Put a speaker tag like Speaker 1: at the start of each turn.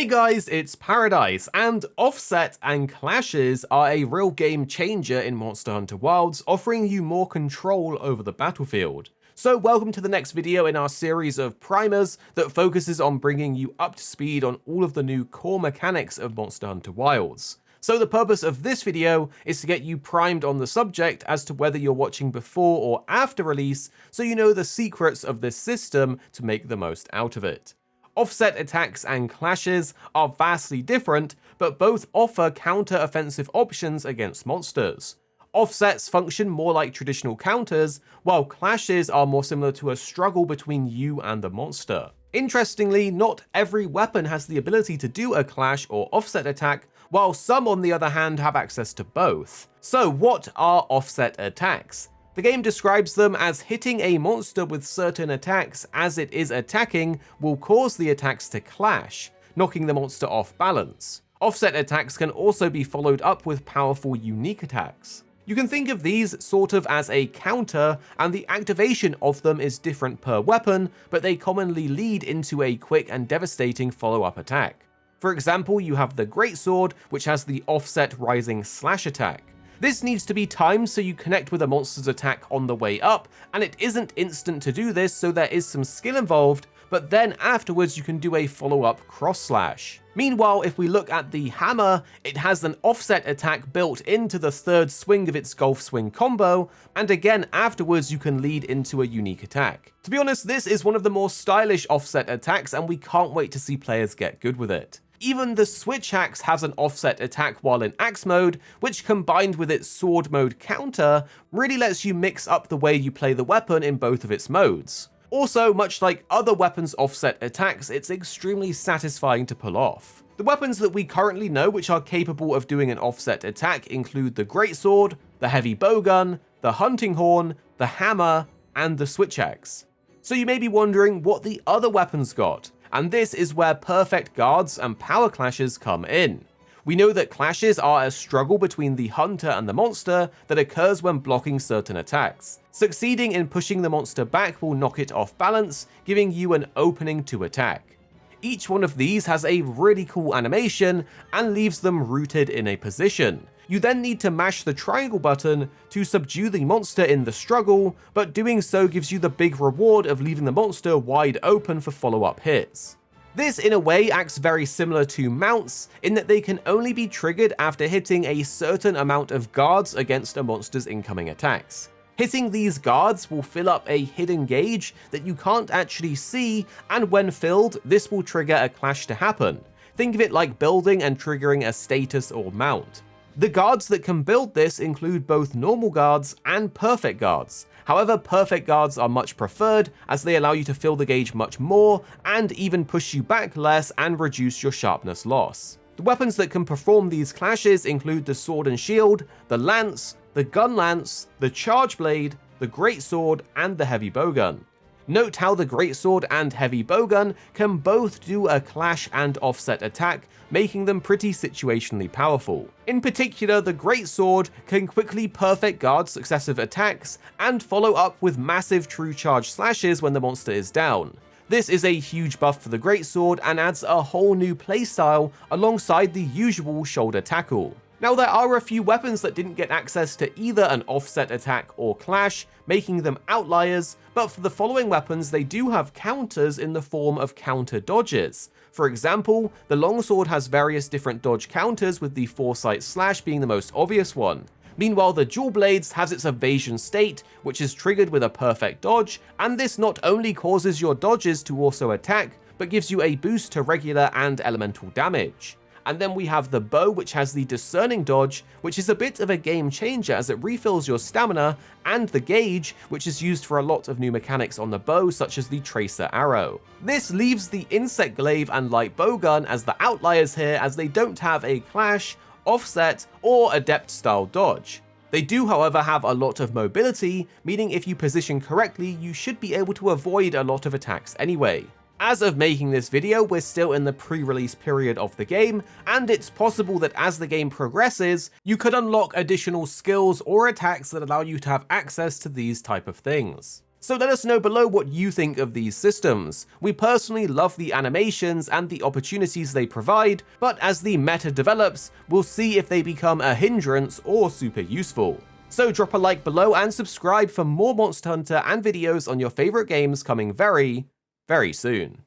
Speaker 1: Hey guys, it's Paradise, and offset and clashes are a real game changer in Monster Hunter Wilds, offering you more control over the battlefield. So welcome to the next video in our series of primers that focuses on bringing you up to speed on all of the new core mechanics of Monster Hunter Wilds. So the purpose of this video is to get you primed on the subject as to whether you're watching before or after release, so you know the secrets of this system to make the most out of it. Offset attacks and clashes are vastly different, but both offer counter-offensive options against monsters. Offsets function more like traditional counters, while clashes are more similar to a struggle between you and the monster. Interestingly, not every weapon has the ability to do a clash or offset attack, while some on the other hand have access to both. So what are offset attacks? The game describes them as hitting a monster with certain attacks as it is attacking will cause the attacks to clash, knocking the monster off balance. Offset attacks can also be followed up with powerful unique attacks. You can think of these sort of as a counter, and the activation of them is different per weapon, but they commonly lead into a quick and devastating follow-up attack. For example, you have the Greatsword, which has the offset rising slash attack. This needs to be timed so you connect with a monster's attack on the way up, and it isn't instant to do this, so there is some skill involved, but then afterwards you can do a follow-up cross slash. Meanwhile, if we look at the hammer, it has an offset attack built into the third swing of its golf swing combo, and again afterwards you can lead into a unique attack. To be honest, this is one of the more stylish offset attacks, and we can't wait to see players get good with it. Even the Switch Axe has an offset attack while in Axe mode, which combined with its sword mode counter, really lets you mix up the way you play the weapon in both of its modes. Also, much like other weapons' offset attacks, it's extremely satisfying to pull off. The weapons that we currently know which are capable of doing an offset attack include the Greatsword, the Heavy Bowgun, the Hunting Horn, the Hammer, and the Switch Axe. So you may be wondering what the other weapons got, and this is where perfect guards and power clashes come in. We know that clashes are a struggle between the hunter and the monster that occurs when blocking certain attacks. Succeeding in pushing the monster back will knock it off balance, giving you an opening to attack. Each one of these has a really cool animation and leaves them rooted in a position. You then need to mash the triangle button to subdue the monster in the struggle, but doing so gives you the big reward of leaving the monster wide open for follow-up hits. This in a way acts very similar to mounts in that they can only be triggered after hitting a certain amount of guards against a monster's incoming attacks. Hitting these guards will fill up a hidden gauge that you can't actually see, and when filled, this will trigger a clash to happen. Think of it like building and triggering a status or mount. The guards that can build this include both normal guards and perfect guards. However, perfect guards are much preferred as they allow you to fill the gauge much more and even push you back less and reduce your sharpness loss. The weapons that can perform these clashes include the Sword and Shield, the Lance, the Gun Lance, the Charge Blade, the Greatsword, and the Heavy Bowgun. Note how the Greatsword and Heavy Bowgun can both do a clash and offset attack, making them pretty situationally powerful. In particular, the Greatsword can quickly perfect guard successive attacks and follow up with massive true charge slashes when the monster is down. This is a huge buff for the Greatsword and adds a whole new playstyle alongside the usual shoulder tackle. Now, there are a few weapons that didn't get access to either an offset attack or clash, making them outliers, but for the following weapons they do have counters in the form of counter dodges. For example, the longsword has various different dodge counters, with the foresight slash being the most obvious one. Meanwhile, the dual blades has its evasion state, which is triggered with a perfect dodge, and this not only causes your dodges to also attack, but gives you a boost to regular and elemental damage. And then we have the bow, which has the discerning dodge, which is a bit of a game changer as it refills your stamina, and the gauge, which is used for a lot of new mechanics on the bow, such as the tracer arrow. This leaves the insect glaive and light bowgun as the outliers here, as they don't have a clash, offset, or adept style dodge. They do, however, have a lot of mobility, meaning if you position correctly, you should be able to avoid a lot of attacks anyway. As of making this video, we're still in the pre-release period of the game, and it's possible that as the game progresses, you could unlock additional skills or attacks that allow you to have access to these type of things. So let us know below what you think of these systems. We personally love the animations and the opportunities they provide, but as the meta develops, we'll see if they become a hindrance or super useful. So drop a like below and subscribe for more Monster Hunter and videos on your favorite games coming very, very soon.